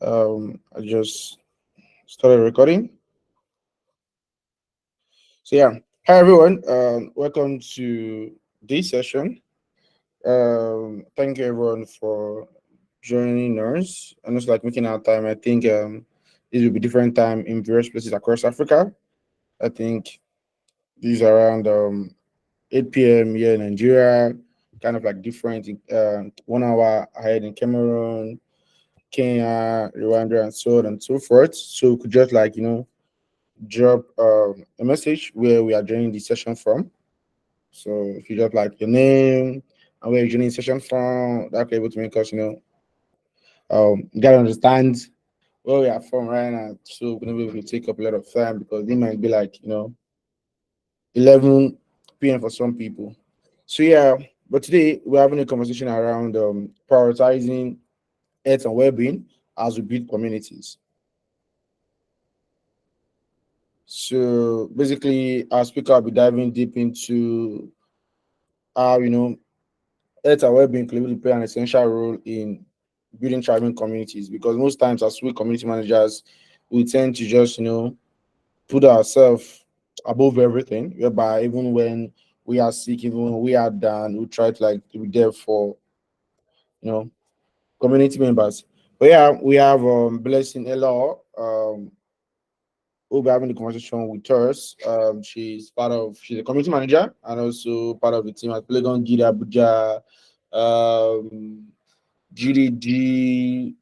I just started recording. So yeah, hi everyone. Welcome to this session. Thank you everyone for joining us and it's like making our time. I think this will be different time in various places across Africa. I think these are around 8 p.m. here in Nigeria, kind of like different 1 hour ahead in Cameroon, Kenya, Rwanda, and so on and so forth. So we could just like drop a message where we are joining the session from. So if you just like your name and where you're joining the session from, that could be able to make us you gotta understand where we are from right now. So we're gonna be able to take up a lot of time because it might be like 11 p.m. for some people. So yeah, but today we're having a conversation around prioritizing health and well-being as we build communities. So basically, our speaker will be diving deep into how health and well-being clearly play an essential role in building thriving communities. Because most times, as we community managers, we tend to just put ourselves above everything. Whereby even when we are sick, even when we are down, we try to like to be there for you know community members. But yeah, we have Blessing Eloho. We'll be having the conversation with us. She's a community manager and also part of the team at Playground Gidi Abuja, um, GDG,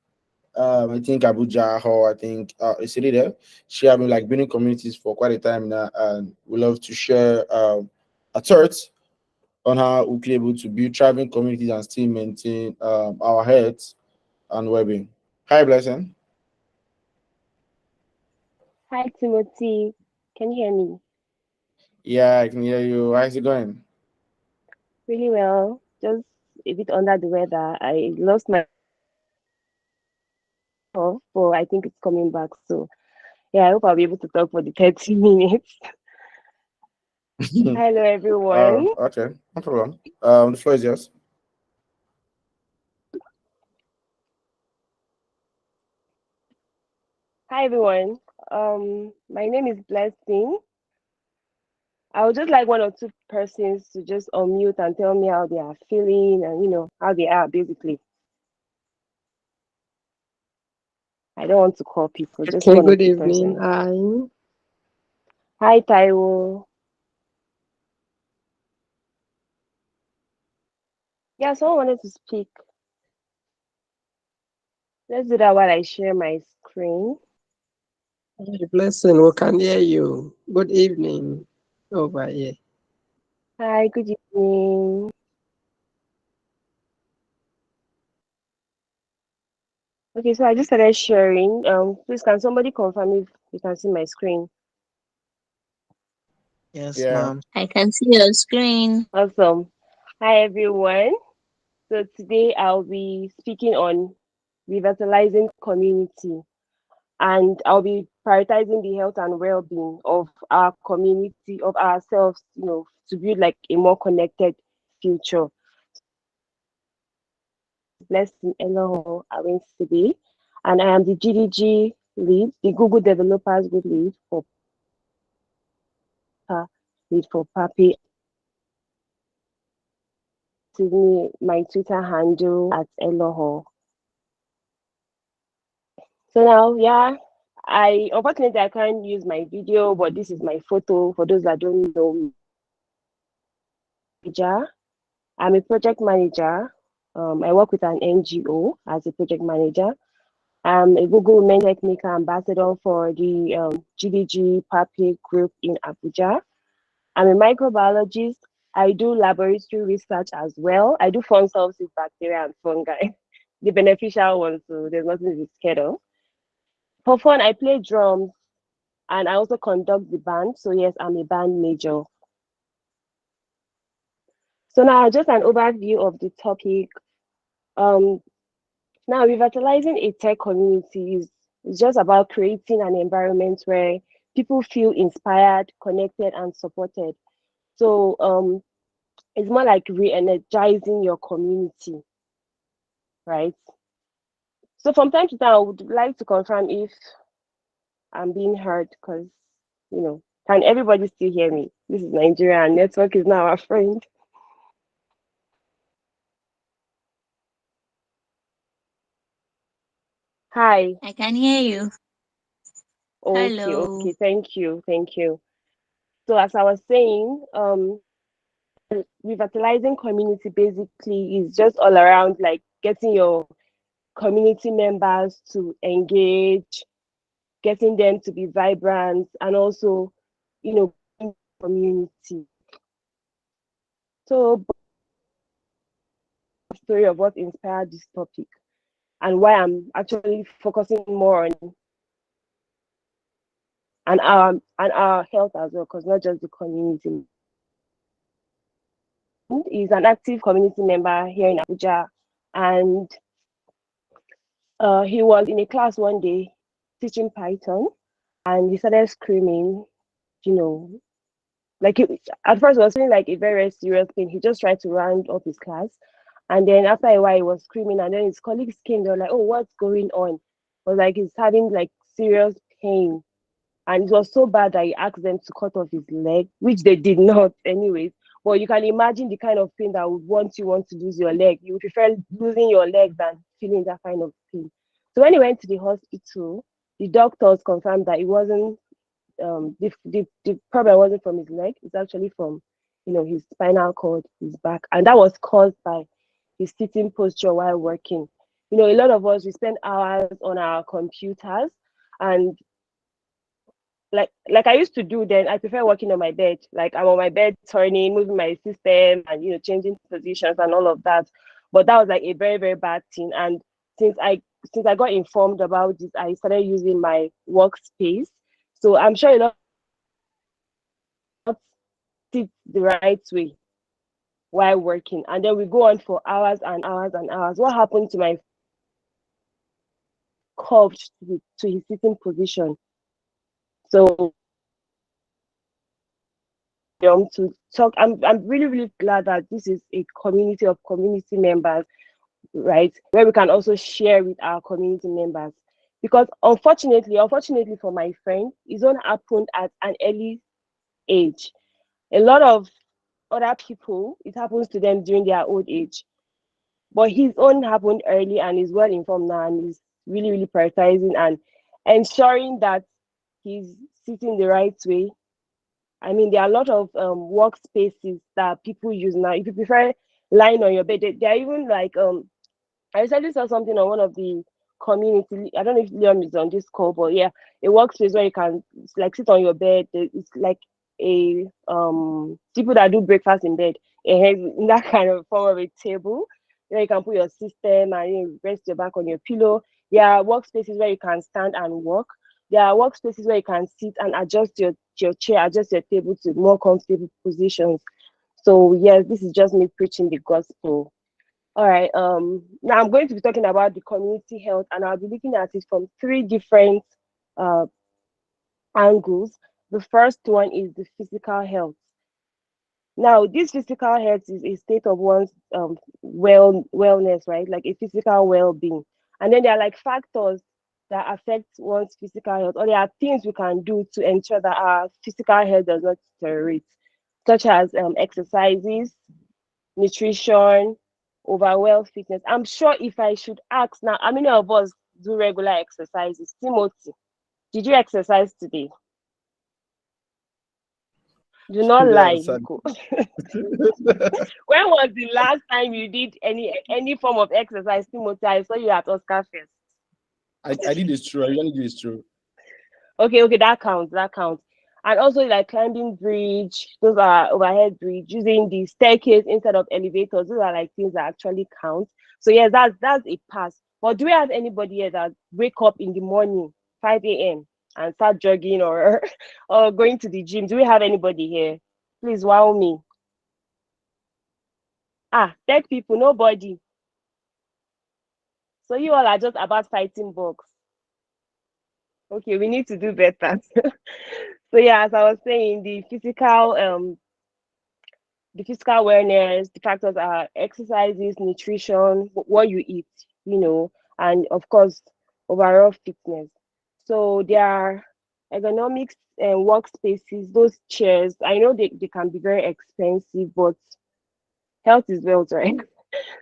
I think Abuja, or I think a city there. She has been like building communities for quite a time now, and we love to share a thoughts on how we can able to build thriving communities and still maintain our health and well-being. Hi, Blessing. Hi, Timothy. Can you hear me? Yeah, I can hear you. How's it going? Really well. Just a bit under the weather. I lost my cough, but I think it's coming back. So, yeah, I hope I'll be able to talk for the 30 minutes. Hello, everyone. Okay, no problem. The floor is yours. Hi, everyone. My name is Blessing. I would just like one or two persons to just unmute and tell me how they are feeling and, how they are, basically. I don't want to call people, just Okay, one or good two evening. persons. Hi, Taiwo. Yeah, someone wanted to speak. Let's do that while I share my screen. Blessing, we can hear you. Good evening over here. Hi, good evening. Okay, so I just started sharing. Please can somebody confirm if you can see my screen? Yes, Yeah. ma'am. I can see your screen. Awesome. Hi everyone. So today I'll be speaking on revitalizing community and I'll be prioritizing the health and well-being of our community, of ourselves, to build like a more connected future. Blessing Eloho Awhensebe, and I am the GDG lead, the Google Developers Group lead for Papi. This is me, my Twitter handle at Eloho. So now, yeah, I unfortunately I can't use my video, but this is my photo. For those that don't know me, I'm a project manager. I work with an NGO as a project manager. I'm a Google Women Technical Ambassador for the GDG Papi group in Abuja. I'm a microbiologist. I do laboratory research as well. I do fun stuff with bacteria and fungi, the beneficial ones, so there's nothing to be scared of. For fun, I play drums and I also conduct the band. So yes, I'm a band major. So now just an overview of the topic. Um, Now revitalizing a tech community is just about creating an environment where people feel inspired, connected, and supported. So it's more like re-energizing your community, right? So from time to time, I would like to confirm if I'm being heard, because can everybody still hear me? This is Nigeria, and network is now our friend. Hi. I can hear you. Okay, Hello. okay. Thank you, thank you. So as I was saying, revitalizing community basically is just all around like getting your community members to engage, getting them to be vibrant, and also, community. So, story of what inspired this topic and why I'm actually focusing more on and our health as well, because not just the community. He's an active community member here in Abuja, and he was in a class one day teaching Python, and he started screaming, you know, like at first it was feeling like a very, very serious thing. He just tried to round up his class, and then after a while he was screaming, and then his colleagues came. They were like, "Oh, what's going on?" But like he's having like serious pain, and it was so bad that he asked them to cut off his leg, which they did not, anyways. But you can imagine the kind of pain that would want to lose your leg. You would prefer losing your leg than feeling that kind of pain. So when he went to the hospital, the doctors confirmed that it wasn't the problem wasn't from his leg. It's actually from his spinal cord, his back, and that was caused by his sitting posture while working. A lot of us, we spend hours on our computers, and like I used to do then, I prefer working on my bed. Like I'm on my bed turning, moving my system, and changing positions and all of that. But that was like a very, very bad thing. And since I got informed about this, I started using my workspace. So I'm sure a lot sit the right way while working. And then we go on for hours and hours and hours. What happened to my curved to his sitting position? So to talk, I'm really, really glad that this is a community of community members, right? Where we can also share with our community members. Because unfortunately for my friend, his own happened at an early age. A lot of other people, it happens to them during their old age. But his own happened early, and is well informed now, and is really, really prioritizing and ensuring that he's sitting the right way. I mean, there are a lot of workspaces that people use now. If you prefer lying on your bed, they are even like I recently saw something on one of the community. I don't know if Liam is on this call, but yeah, a workspace where you can like sit on your bed. It's like a people that do breakfast in bed. It has in that kind of form of a table where you can put your system and rest your back on your pillow. There are workspaces where you can stand and work. There are workspaces where you can sit and adjust your chair, adjust your table to more comfortable positions. So yes, this is just me preaching the gospel. All right. Now I'm going to be talking about the community health, and I'll be looking at it from three different uh, angles. The first one is the physical health. Now, this physical health is a state of one's wellness, right? Like a physical well-being. And then there are like factors that affect one's physical health, or there are things we can do to ensure that our physical health does not deteriorate, such as exercises, nutrition, overall fitness. I'm sure if I should ask now, how many of us do regular exercises? Timothy, did you exercise today? Do not lie, Yes. Nico. When was the last time you did any form of exercise, Timothy? I saw you at Oscar Fest. I did this true. I really did this true. Okay, that counts. That counts. And also like climbing bridge, those are overhead bridge, using the staircase instead of elevators. Those are like things that actually count. So yes, that's a pass. But do we have anybody here that wake up in the morning, 5 a.m. and start jogging or or going to the gym? Do we have anybody here? Please wow me. Tech people, nobody. So you all are just about fighting bugs. Okay, we need to do better. So yeah, as I was saying, the physical awareness, the factors are exercises, nutrition, what you eat, and of course, overall fitness. So there are ergonomics and workspaces, those chairs. I know they can be very expensive, but health is wealth, right?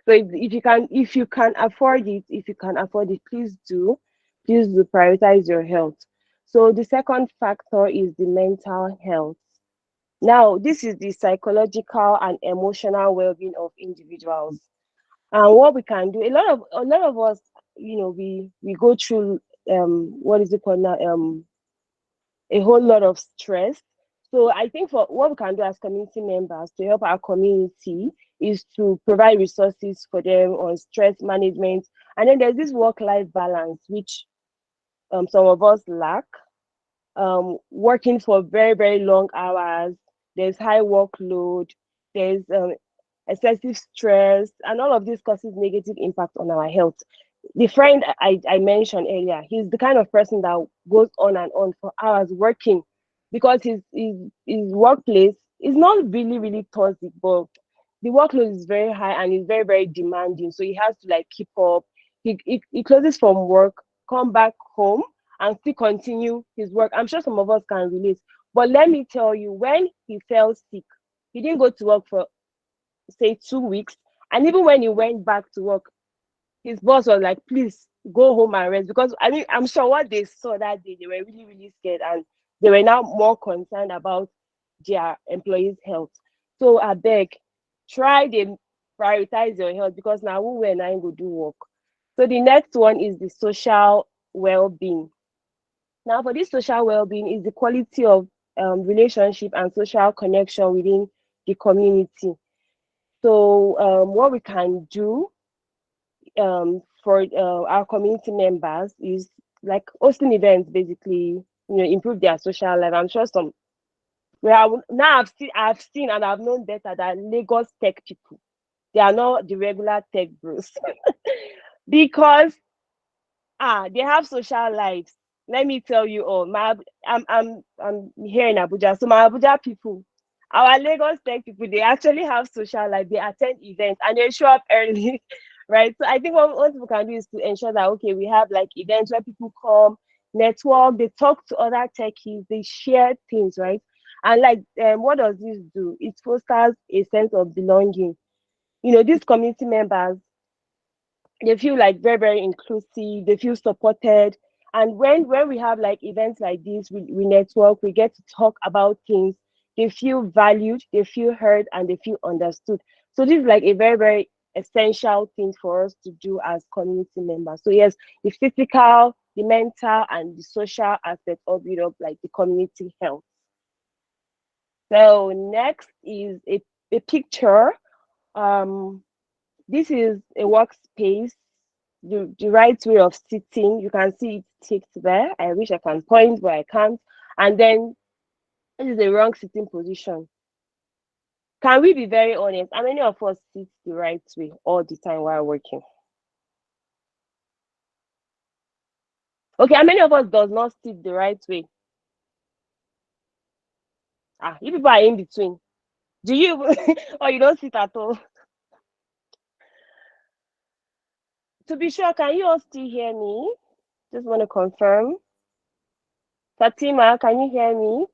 So if you can afford it, please do prioritize your health. So the second factor is the mental health. Now, this is the psychological and emotional well-being of individuals. And what we can do, a lot of us, we go through what is it called now? A whole lot of stress. So I think for what we can do as community members to help our community is to provide resources for them on stress management. And then there's this work-life balance, which some of us lack. Working for very, very long hours, there's high workload, there's excessive stress, and all of this causes negative impact on our health. The friend I mentioned earlier, he's the kind of person that goes on and on for hours working because his workplace is not really, really toxic, but the workload is very high and is very, very demanding. So he has to like keep up. He closes from work, come back home, and still continue his work. I'm sure some of us can relate. But let me tell you, when he fell sick, he didn't go to work for say 2 weeks. And even when he went back to work, his boss was like, please go home and rest. Because I mean, I'm sure what they saw that day, they were really, really scared and they were now more concerned about their employees' health. So I beg, try to prioritize your health because now we and I go do work. So the next one is the social well-being. Now, for this social well-being is the quality of relationship and social connection within the community. So what we can do for our community members is like hosting events, basically, improve their social life. I'm sure some now I've seen and I've known better that Lagos tech people, they are not the regular tech bros because they have social lives. Let me tell you all. I'm here in Abuja, so my Abuja people, our Lagos tech people, they actually have social life. They attend events and they show up early, right? So I think what people can do is to ensure that okay, we have like events where people come, network, they talk to other techies, they share things, right? And like, what does this do? It fosters a sense of belonging. These community members, they feel like very, very inclusive, they feel supported. And when we have like events like this, we network, we get to talk about things, they feel valued, they feel heard, and they feel understood. So this is like a very, very essential thing for us to do as community members. So yes, the physical, the mental, and the social aspect of it, of like the community health. So next is a picture. um this is a workspace, the right way of sitting. You can see it ticked there. I wish I can point, but I can't. And then this is the wrong sitting position. Can we be very honest? How many of us sit the right way all the time while working? Okay, how many of us does not sit the right way? You people are in between. Do you or you don't sit at all? To be sure, can you all still hear me? Just want to confirm. Fatima, can you hear me?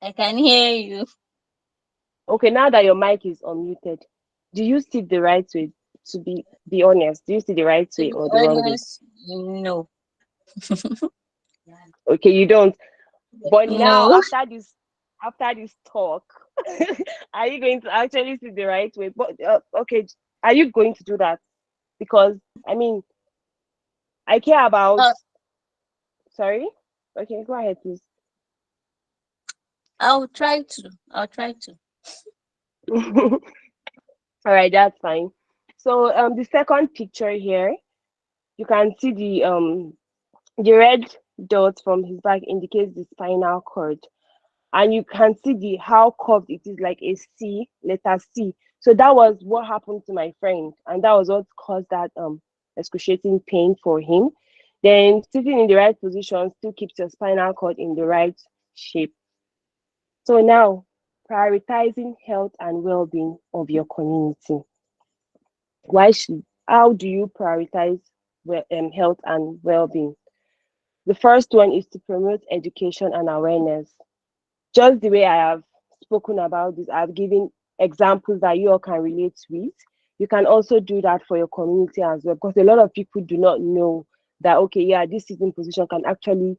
I can hear you. Okay, now that your mic is unmuted, do you sit the right way? To be honest, do you sit the right To way be or the wrong way? honest, no. Okay, you don't. But now, No. after this talk, are you going to actually sit the right way? But okay, are you going to do that? Because I mean, I care about. Uh, Sorry. Okay, go ahead, please. I'll try to. I'll try to. All right, that's fine. So the second picture here, you can see the red dot from his back indicates the spinal cord, and you can see the how curved it is, like a C, letter C. So that was what happened to my friend, and that was what caused that excruciating pain for him. Then sitting in the right position still keeps your spinal cord in the right shape. So now, prioritizing health and well-being of your community. How do you prioritize health and well-being. The first one is to promote education and awareness. Just the way I have spoken about this, I've given examples that you all can relate with. You can also do that for your community as well, because a lot of people do not know that, okay, yeah, this sitting position can actually,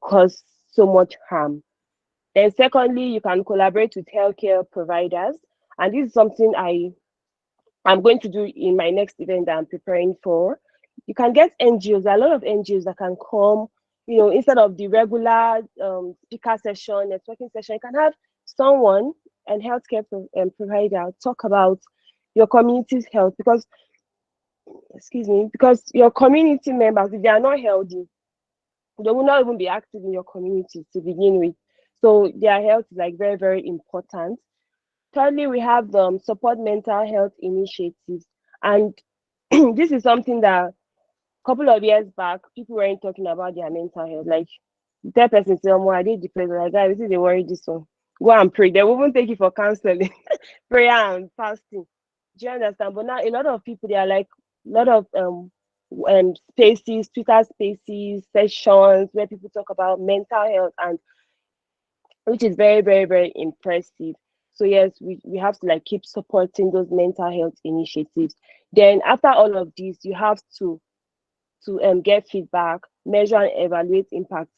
cause so much harm. Then secondly, you can collaborate with healthcare providers. And this is something I'm going to do in my next event that I'm preparing for. You can get NGOs. There are a lot of NGOs that can come, instead of the regular speaker session, networking session, you can have someone, and healthcare provider, talk about your community's health, because, excuse me, because your community members, if they are not healthy, they will not even be active in your community to begin with. So their health is like very, very important. Thirdly, we have the support mental health initiatives. And this is something that a couple of years back, people weren't talking about their mental health. Like, that person say, "Oh, I did depressed." Like, guys, this is a worry, this one. Go and pray. They will even take you for counseling, prayer and fasting. Do you understand? But now a lot of people, they are like, a lot of spaces, Twitter spaces, sessions where people talk about mental health, and which is very, very, very impressive. So yes, we have to like keep supporting those mental health initiatives. Then after all of this, you have to get feedback, measure and evaluate impact.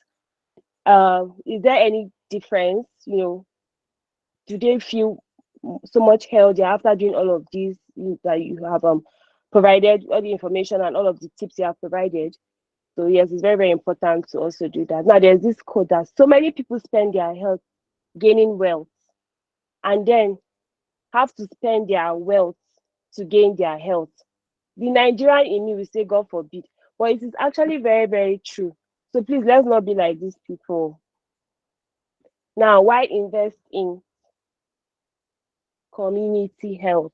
Is there any difference? Do they feel so much healthier after doing all of this, that you have provided all the information and all of the tips you have provided? So yes, it's very, very important to also do that. Now there's this quote that so many people spend their health gaining wealth, and then have to spend their wealth to gain their health. The Nigerian in me will say, God forbid, but it is actually very, very true. So please, let's not be like these people. Now, why invest in community health,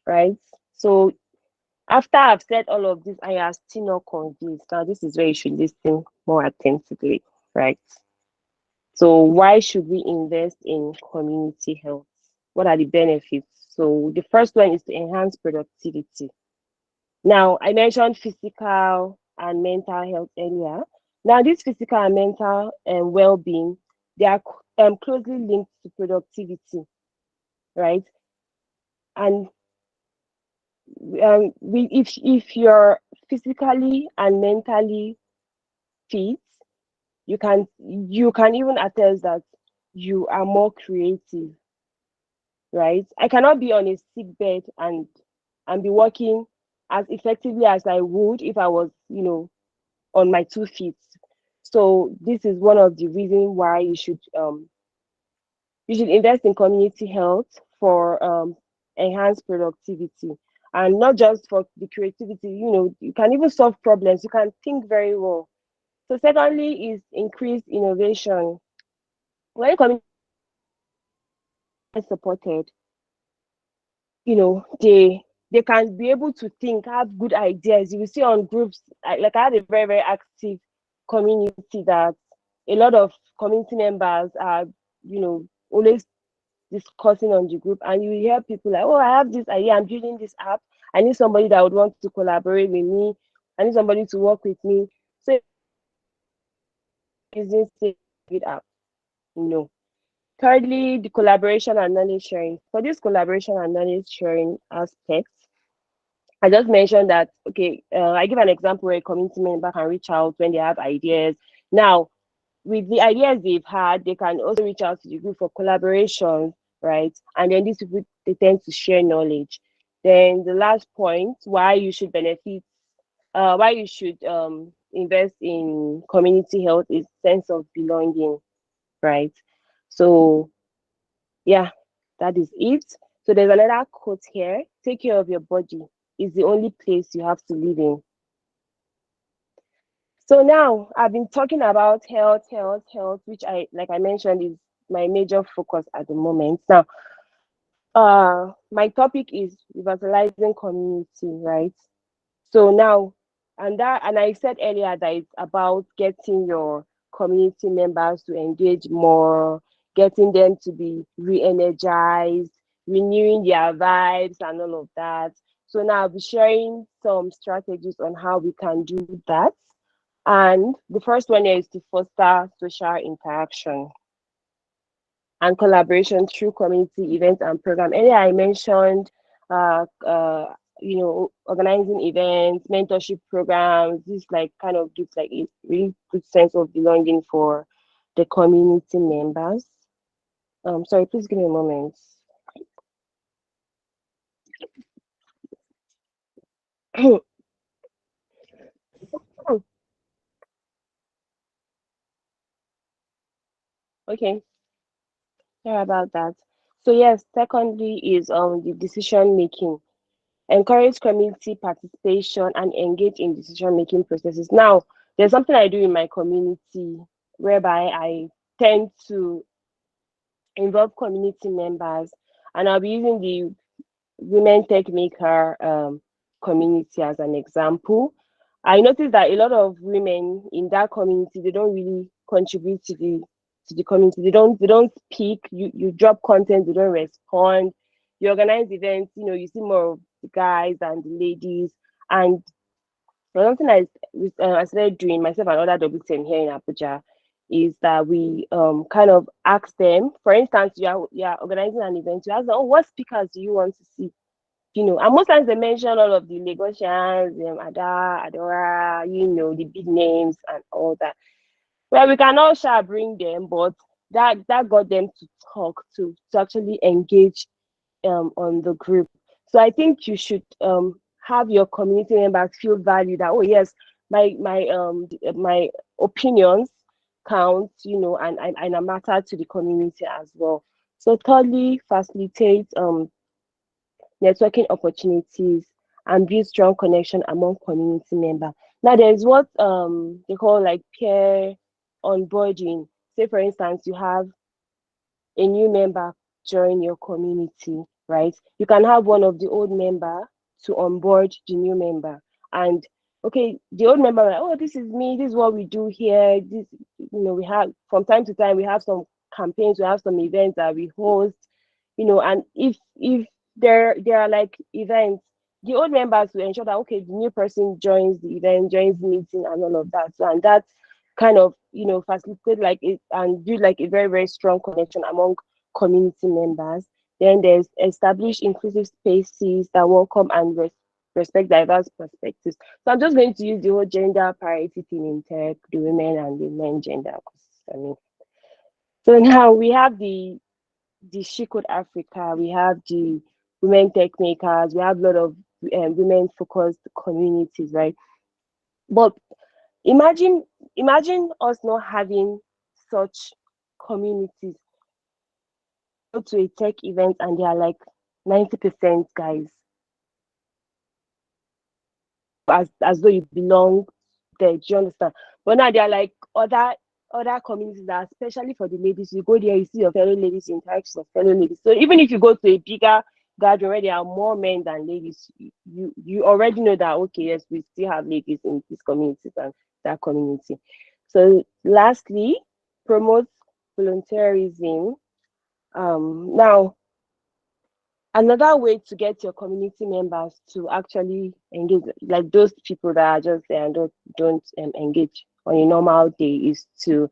right? So after I've said all of this, I am still not convinced. Now, this is where you should listen more attentively, right? So why should we invest in community health? What are the benefits? So the first one is to enhance productivity. Now, I mentioned physical and mental health earlier. Now, this physical and mental well-being, they are closely linked to productivity, right? And if you're physically and mentally fit, you can even attest that you are more creative, right? I cannot be on a sick bed and be working as effectively as I would if I was, on my 2 feet. So this is one of the reasons why you should invest in community health for enhanced productivity, and not just for the creativity. You can even solve problems. You can think very well. So secondly is increased innovation. When community is supported, they can be able to think, have good ideas. You will see on groups, like I had a very, very active community that a lot of community members are, always discussing on the group, and you hear people like, "Oh, I have this idea, I'm building this app. I need somebody that would want to collaborate with me. I need somebody to work with me." So using it app, Thirdly, the collaboration and knowledge sharing. For this collaboration and knowledge sharing aspect, I just mentioned that, okay, I give an example where a community member can reach out when they have ideas. Now, with the ideas they've had, they can also reach out to the group for collaboration, right? And then these people, they tend to share knowledge. Then the last point, why you should invest in community health, is sense of belonging, right? So yeah, that is it. So there's another quote here: "Take care of your body. It's the only place you have to live in." So now I've been talking about health, health, health, which like I mentioned, is my major focus at the moment. Now, my topic is revitalizing community, right? So now, and I said earlier that it's about getting your community members to engage more, getting them to be re-energized, renewing their vibes and all of that. So now I'll be sharing some strategies on how we can do that. And the first one is to foster social interaction and collaboration through community events and program. Earlier I mentioned, organizing events, mentorship programs. This like kind of gives like a really good sense of belonging for the community members. Sorry, please give me a moment. Okay, sorry about that. So yes, secondly is the decision making. Encourage community participation and engage in decision making processes. Now, there's something I do in my community whereby I tend to involve community members, and I'll be using the women tech maker community as an example. I noticed that a lot of women in that community, they don't really contribute to the community. They don't speak. You drop content, they don't respond. You organize events, you see more of the guys and the ladies. And something I started doing myself and other WTN here in Abuja is that we kind of ask them. For instance, you are organizing an event. You ask them, oh, what speakers do you want to see? And most times they mention all of the Lagosians, Ada, Adora, the big names and all that. Well, we can all shall bring them, but that got them to talk, to actually engage on the group. So I think you should have your community members feel valued, that, oh yes, my opinions count, and matter to the community as well. So thirdly, facilitate networking opportunities and build strong connection among community members. Now there's what they call like peer onboarding. Say for instance, you have a new member join your community, right? You can have one of the old member to onboard the new member. And okay, the old member, like, oh, this is me, this is what we do here. This, we have from time to time we have some campaigns, we have some events that we host, and if there are like events, the old members will ensure that okay, the new person joins the event, joins the meeting and all of that. So and that kind of facilitate like it and build like a very, very strong connection among community members. Then there's established inclusive spaces that welcome and respect diverse perspectives. So I'm just going to use the whole gender parity thing in tech, the women and the men gender. So now we have the She Code Africa, we have the women tech makers, we have a lot of women focused communities, right? But imagine imagine us not having such communities. Go to a tech event and they are like 90% guys, as though you belong there. Do you understand? But now there are like other communities that are especially for the ladies. You go there, you see your fellow ladies, you interact with your fellow ladies. So even if you go to a bigger gathering where there are more men than ladies, you already know that okay, yes, we still have ladies in these communities and that community. So lastly, promote volunteerism. Now another way to get your community members to actually engage, like those people that are just there and don't engage on a normal day, is to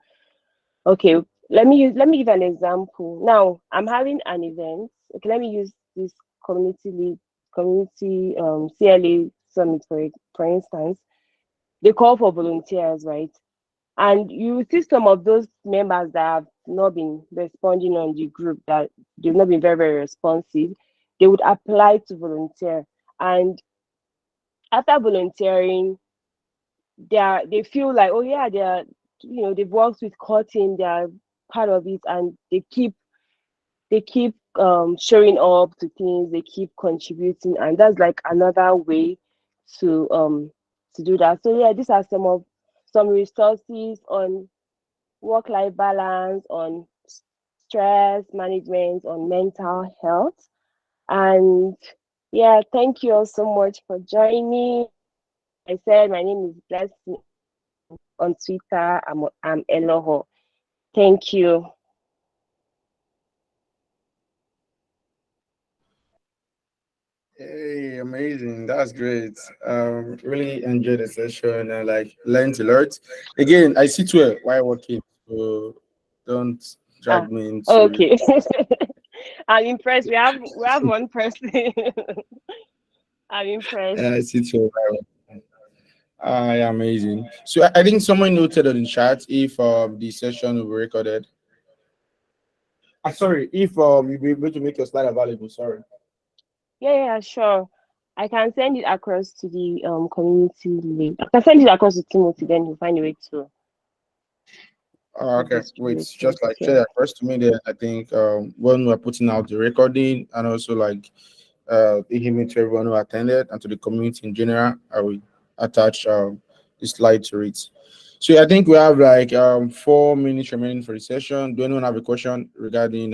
okay. Let me give an example. Now I'm having an event. Okay, let me use this community CLA summit for instance. They call for volunteers, right? And you see some of those members that have not been responding on the group, that they've not been very, very responsive. They would apply to volunteer. And after volunteering, they feel like, oh yeah, they've worked with core team, they are part of it, and they keep showing up to things, they keep contributing, and that's like another way to do that. So yeah, these are some resources on work-life balance, on stress management, on mental health. And yeah, thank you all so much for joining. I said my name is Blessing. On Twitter, I'm Eloho. Thank you. Hey, amazing. That's great. Really enjoyed the session and like learned a lot. Again, I sit well while working, so don't Ah, drag me into. okay. I'm impressed. We have one person. I'm impressed. I sit well while working. Yeah, amazing. So I think someone noted on the chat if the session will be recorded. Sorry, if you'll be able to make your slide available. Sorry. Yeah, sure. I can send it across to the community link. I can send it across to Timothy, then he'll find a way to Okay, wait, distribute it. just like share Yeah. that first to me. Then I think when we're putting out the recording and also like the email to everyone who attended and to the community in general, I will attach the slide to it. So I think we have like 4 minutes remaining for the session. Do anyone have a question regarding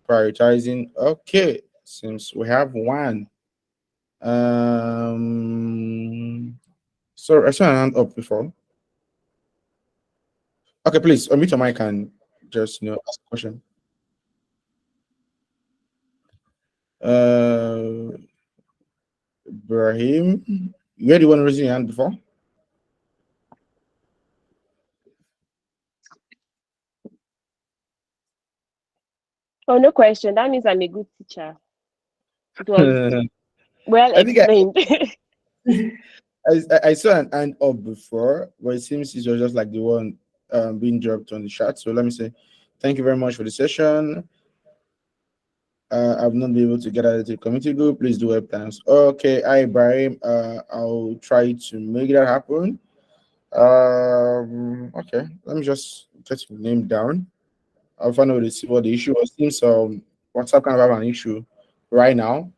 prioritizing? Okay, since we have one. So I saw an hand up before. Okay, please unmute your mic and just ask a question. Uh, Ibrahim, you had the one raising your hand before. Oh, no question. That means I'm a good teacher. It was I well think explained. I saw an hand up before, but it seems it was just like the one being dropped on the chat. So let me say thank you very much for the session. I've not been able to get out of the community group. Please do help times. Okay, hi Ibrahim. I'll try to make that happen. Okay, let me just get your name down. I'll find out what the issue was. Since WhatsApp kind of have an issue right now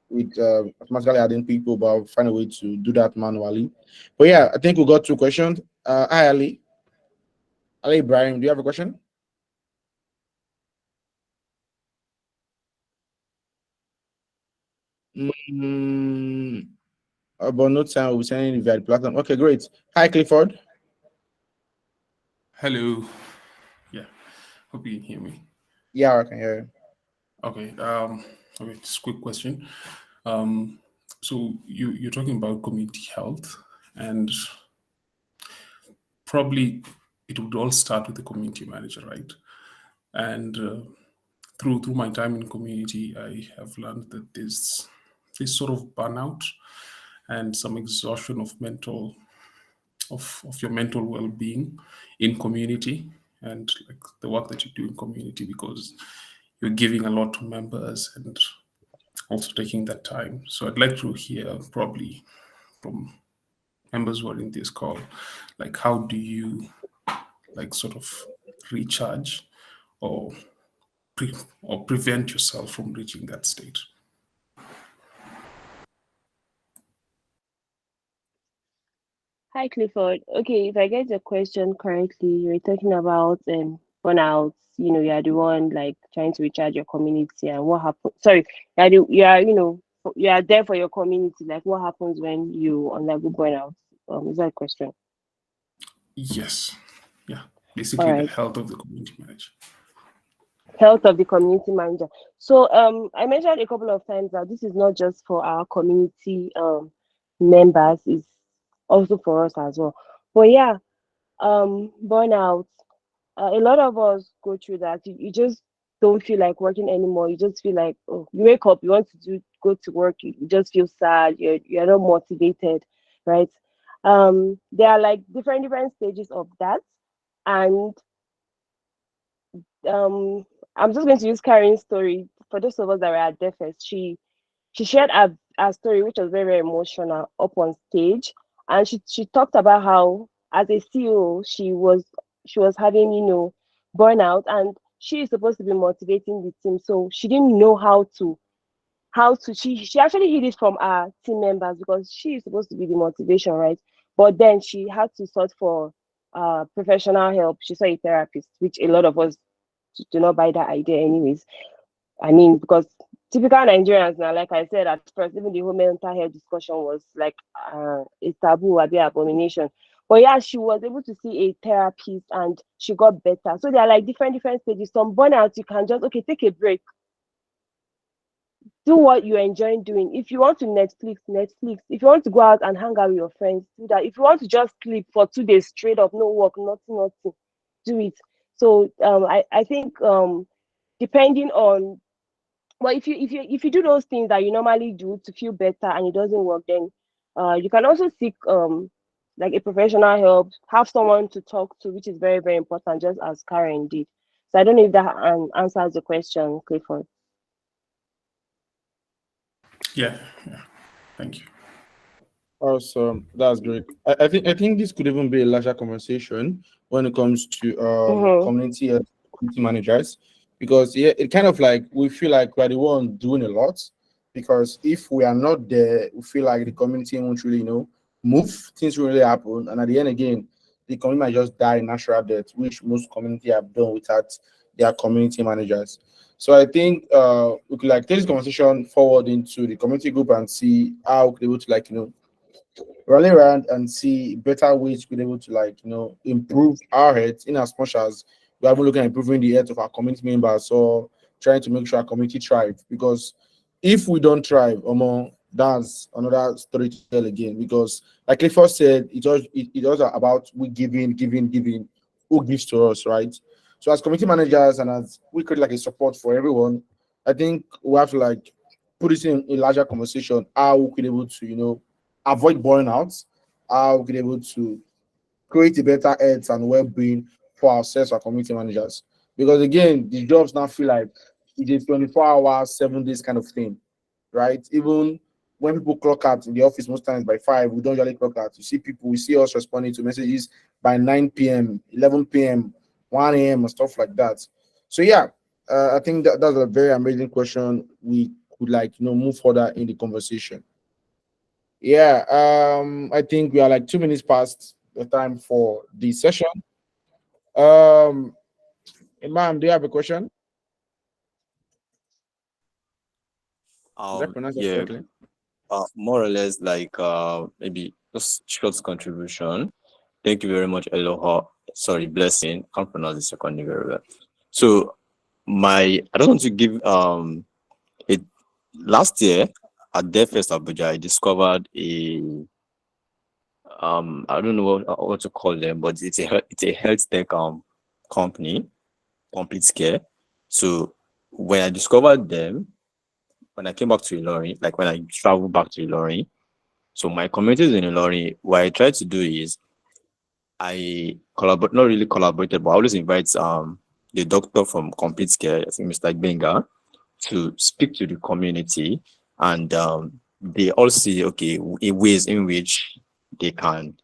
with automatically adding people, but I'll find a way to do that manually. But yeah, I think we got two questions. Hi Ali. Ali Ibrahim, do you have a question? Mm, about no time we'll be sending it via the platform. Okay, great. Hi Clifford. Hello. Yeah. Hope you can hear me. Yeah, I can hear you. Okay. Okay. Just quick question. Um. So you're talking about community health, and probably it would all start with the community manager, right? And through my time in community, I have learned that there's this sort of burnout and some exhaustion of your mental well-being in community, and like the work that you do in community, because you're giving a lot to members and also taking that time. So I'd like to hear probably from members who are in this call, like how do you like sort of recharge or or prevent yourself from reaching that state? Hi, Clifford. Okay, if I get your question correctly, you're talking about burnouts. You are the one like trying to recharge your community, and what happens? Sorry, you are there for your community. Like, what happens when you undergo burnout? Is that a question? Yes. Yeah. All Basically the right. health of the community manager. Health of the community manager. So, I mentioned a couple of times that this is not just for our community members; it's also for us as well. But yeah, burnout. A lot of us go through that. You just don't feel like working anymore. You just feel like, oh, you wake up, you want to go to work, you just feel sad. You're not motivated, right? There are like different stages of that, and um, I'm just going to use Karen's story for those of us that were at DEFES. She shared a story which was very emotional up on stage, and she talked about how as a CEO she was having burnout, and she is supposed to be motivating the team, so she didn't know how to she actually hid it from our team members because she is supposed to be the motivation, right? But then she had to sort for professional help. She saw a therapist, which a lot of us do not buy that idea anyways. I mean, because typical Nigerians now, like I said at first, even the whole mental health discussion was like a taboo, a bit abomination. But yeah, she was able to see a therapist and she got better. So there are like different stages. Some burnout, you can just take a break. do what you enjoy doing. If you want to Netflix, Netflix. If you want to go out and hang out with your friends, do that. If you want to just sleep for 2 days straight up, no work, nothing, do it. So I think depending on, well, if you do those things that you normally do to feel better and it doesn't work, then you can also seek like a professional help, have someone to talk to, which is very, very important, just as Karen did. So I don't know if that answers the question, Clifford. Yeah, yeah. Thank you. Awesome, that's great. I think this could even be a larger conversation when it comes to Mm-hmm. community managers, because yeah, it kind of like we feel like we're the one doing a lot, because if we are not there, we feel like the community won't really move, things will really happen, and at the end again, the community might just die natural death, which most community have done without their community managers. So I think we could like take this conversation forward into the community group and see how we could be able to like rally around and see better ways to be able to improve our health, in as much as we are even looking at improving the health of our community members, or trying to make sure our community thrive. Because if we don't thrive, that's another story to tell again. Because like Clifford said, it was about we giving, who gives to us, right? So as community managers and as we create like a support for everyone, I think we have to like put this in a larger conversation, how we could be able to avoid burnout, how we be able to create a better health and well-being for ourselves, our community managers. Because again, the jobs now feel like it's a 24 hours, 7 days kind of thing, right? Even when people clock out in the office, most times by 5, we don't usually clock out. You see people, we see us responding to messages by 9 p.m., 11 p.m., 1 a.m., and stuff like that. So yeah, I think that's a very amazing question. We could move further in the conversation. Yeah, I think we are like 2 minutes past the time for the session. Um, ma'am, do you have a question? Did I pronounce that Yeah, correctly? more or less like maybe just short contribution. Thank you very much, Eloho. Sorry, Blessing. Can't pronounce the second name very well. So I don't want to give it last year at DevFest Abuja, I discovered a I don't know what to call them, but it's a health tech company, Complete Care. So when I discovered them, when I came back to Ilorin, like when I traveled back to Ilorin, so my community is in Ilorin. What I try to do is I collaborate, not really collaborated, but I always invite the doctor from Complete Care, I think Mr. Benga, to speak to the community, and they all see okay ways in which they can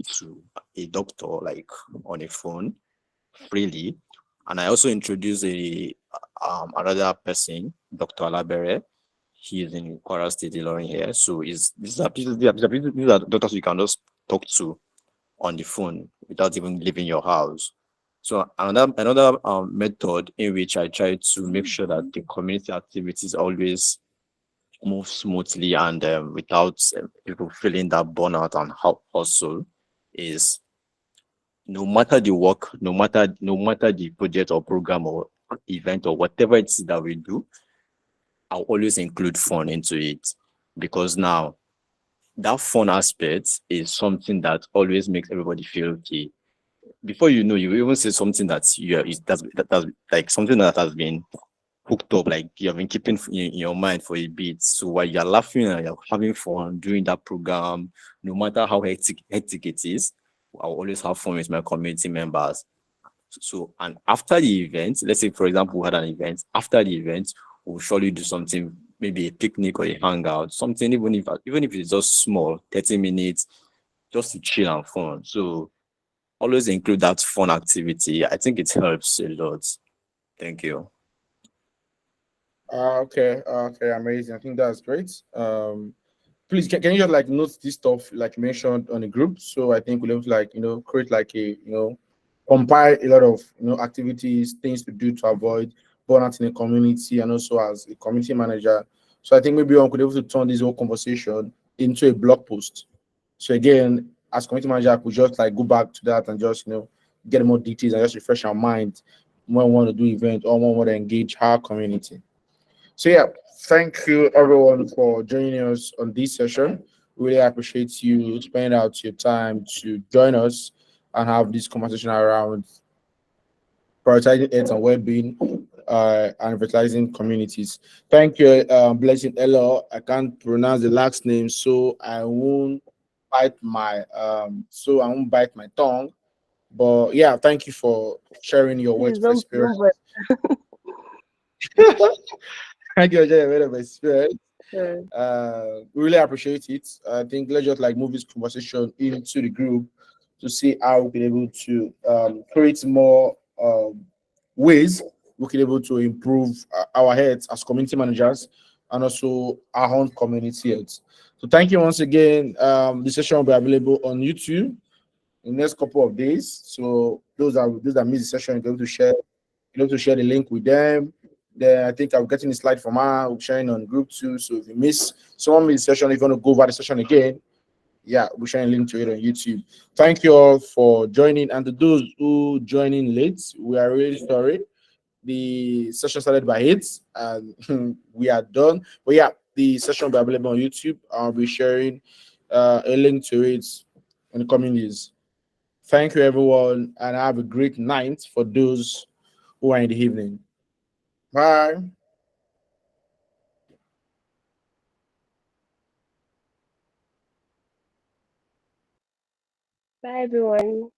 to a doctor like on a phone freely. And I also introduced a another person, Dr. Alabere. He is in Kwara State, Ilorin here. So is these are doctors you can just talk to on the phone without even leaving your house. So another method in which I try to make sure that the community activities always move smoothly and without people feeling that burnout and hustle is no matter the work, no matter the project or program or event or whatever it is that we do, I'll always include fun into it, because now that fun aspect is something that always makes everybody feel okay. Before you know, you even say something that's like something that has been hooked up, like you have been keeping in your mind for a bit. So while you're laughing and you're having fun during that program, no matter how hectic it is, I'll always have fun with my community members. So, and after the event, let's say, for example, we had an event, after the event, we'll surely do something, maybe a picnic or a hangout, something, even if it's just small, 30 minutes, just to chill and fun. So always include that fun activity. I think it helps a lot. Thank you. Okay, amazing. I think that's great. Please, can you just like note this stuff like mentioned on the group? So I think we'll have to like create like a compile a lot of activities, things to do to avoid burnout in the community, and also as a community manager. So I think maybe one could be able to turn this whole conversation into a blog post. So again, as community manager, I could just like go back to that and just get more details and just refresh our mind when we want to do event or when we want to engage our community. So yeah, thank you everyone for joining us on this session. Really appreciate you spending out your time to join us and have this conversation around prioritizing health and well-being and revitalizing communities. Thank you, Blessing Elo. I can't pronounce the last name, so I won't bite my tongue. But yeah, thank you for sharing your words Please of don't experience. Thank you for sharing your words of experience. bother. We really appreciate it. I think let's just like move this conversation into the group to see how we can able to create more ways we can able to improve our heads as community managers and also our own community heads. So thank you once again. The session will be available on YouTube in the next couple of days. So those that missed the session, you're going to share the link with them. Then I think I'm getting a slide from her, we're sharing on group too. So if you miss someone miss the session, if you want to go over the session again, yeah, we're sharing a link to it on YouTube. Thank you all for joining. And to those who join in late, we are really sorry. The session started by 8 and we are done. But yeah, the session will be available on YouTube. I'll be sharing a link to it in the coming days. Thank you everyone and have a great night for those who are in the evening. Bye. Bye, everyone.